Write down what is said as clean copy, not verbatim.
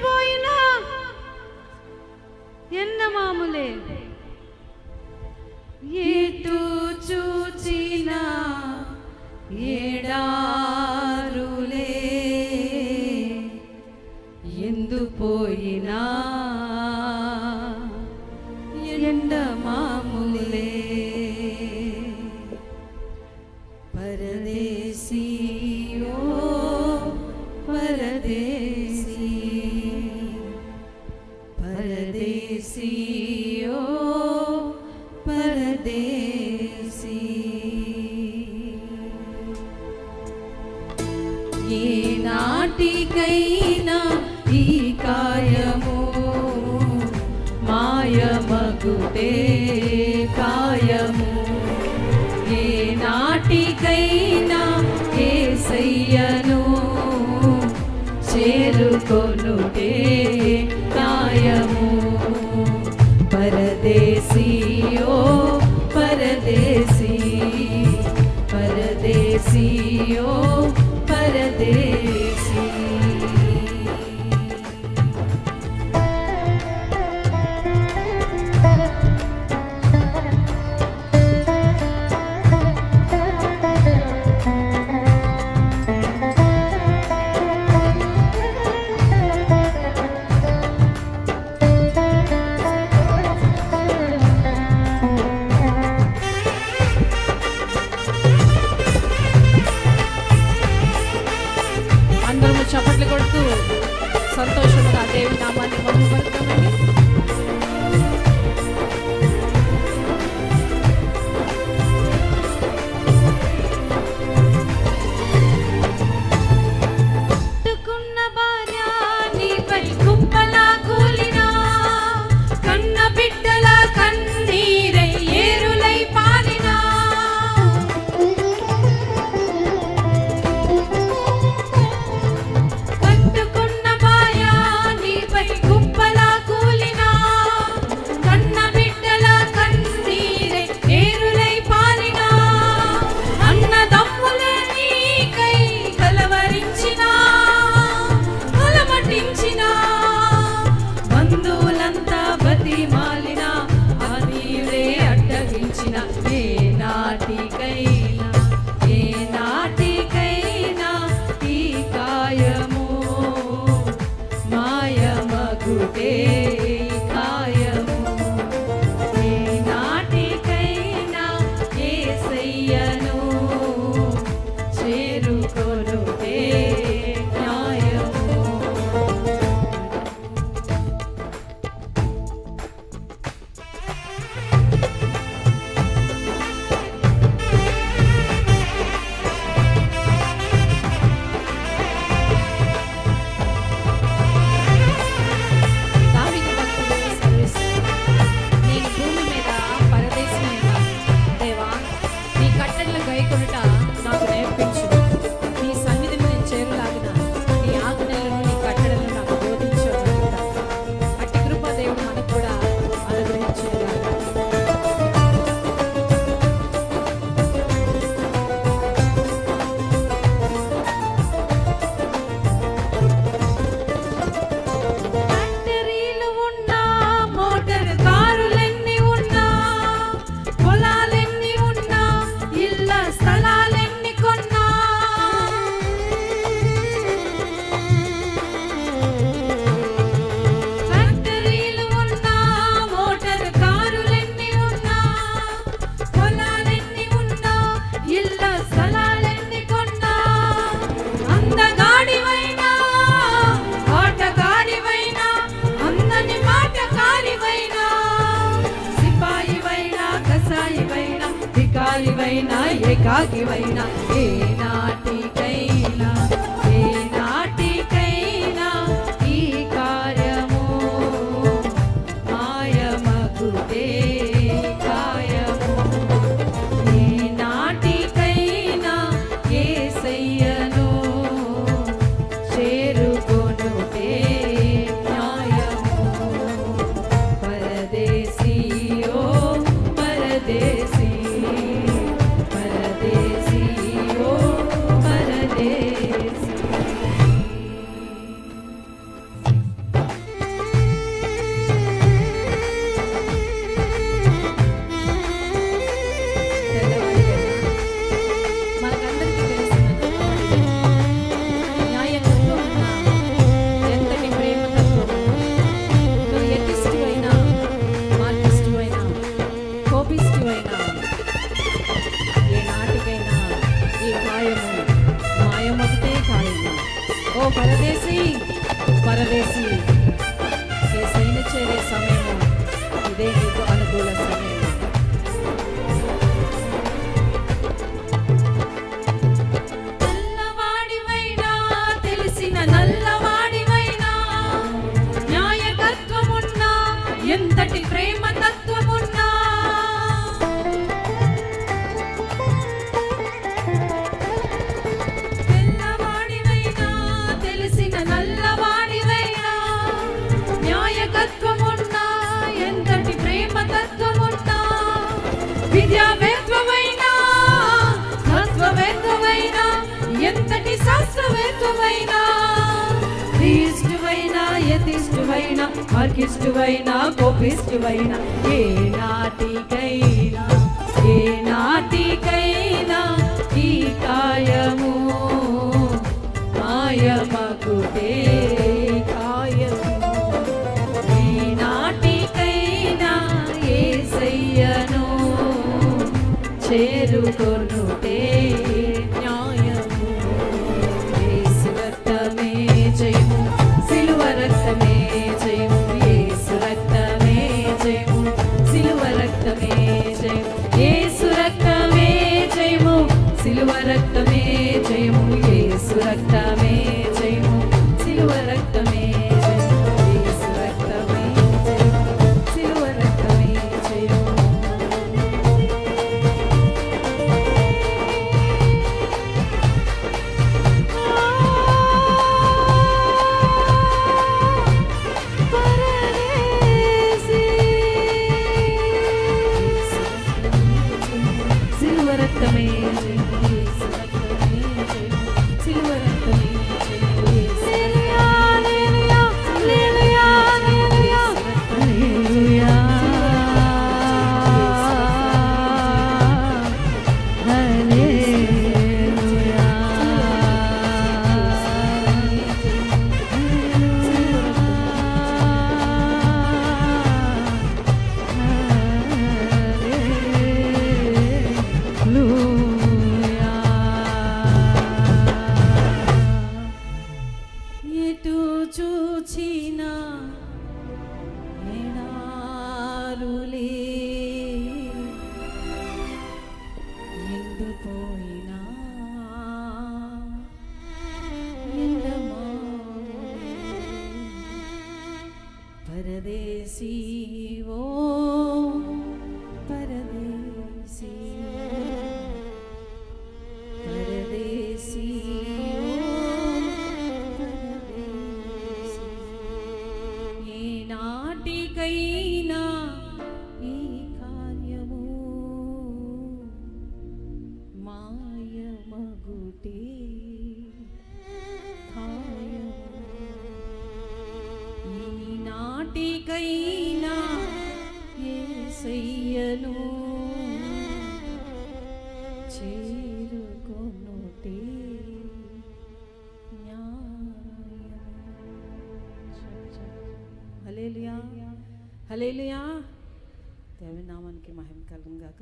పోయినా ఎన్న మామూలే, ఎటు చూచినా ఏడారులే, ఎందు పోయినా ఎండ మామూలే. పరదేశీ ఓ పరదేశీ, పరదేశీ ఓ పరదేశీ. ఏ నాటికైనా ఈ కాయము మాయమగుటే కాయము, ఏ నాటికైనా యేసయ్యను చేరుకొనుటే కాయము. పరదేశీ ఓ పరదేశీ, పరదేశీ ఓ పరదేశీ. చప్పట్లు కొడుతూ సంతోషంగా దేవుని నామాన్ని మహిమపరుద్దామండి. పరదేశీ పరదేశీ యేసయ్యను చేరే సమయము ఇదే నీకు అనుకూల సమయం. నల్లవాడివైనా తెలిసిన నల్లవాడివైనా న్యాయకత్వమున్నా ఎంతటి ప్రేమ తత్వమున్నా తెల్లవాడివైనా తెలిసిన నల్లవాడివైనా న్యాయకత్వమున్నా ఎంతటి ప్రేమ తత్వమున్నా విద్యావేత్వమైనా తత్వవేత్వమైనా ఎంతటి శాస్త్రవేత్వమైనా క్రీస్తువైనా యతిష్ఠువైనా మార్కిష్ఠువైనా కోపిష్ఠువైనా ఏ నాటికైనా ఈ కాయము మాయమగుటే కాయము ఈ నాటికైనా యేసయ్యను చేరుకొనుటే న్యాయము. యేసు రక్తమే జయము, సిలువ రక్తమే జయము, యేసు రక్తమే జయము, సిలువ రక్తమే జయము, యేసు రక్తమే జయము, సిలువ రక్తమే జయము, యేసు రక్తమే జయము, సిలువ రక్తమే జయము, యేసు రక్తమే జయము, సిలువ రక్తమే జయము. సిలువ రక్తమే జయము, యేసు రక్తమే జయము, సిలువ రక్తమే జయము, యేసు హల్లెలూయా హల్లెలూయా హల్లెలూయా హల్లెలూయా ఎటు చూచినా ఎడారులే ఎండిపోయినా ఎండమావులే పరదేశీ ఓ పరదేశీ పరదేశీ ఏ నాటికైనా ఈ కార్యము మాయమగుటే ఖాయము. ఈ నాటికైనా యేసయ్యను చేరుకొనుటే హల్లెలూయా హల్లెలూయా. దేవుని నామానికి మహిమ కలుగును గాక.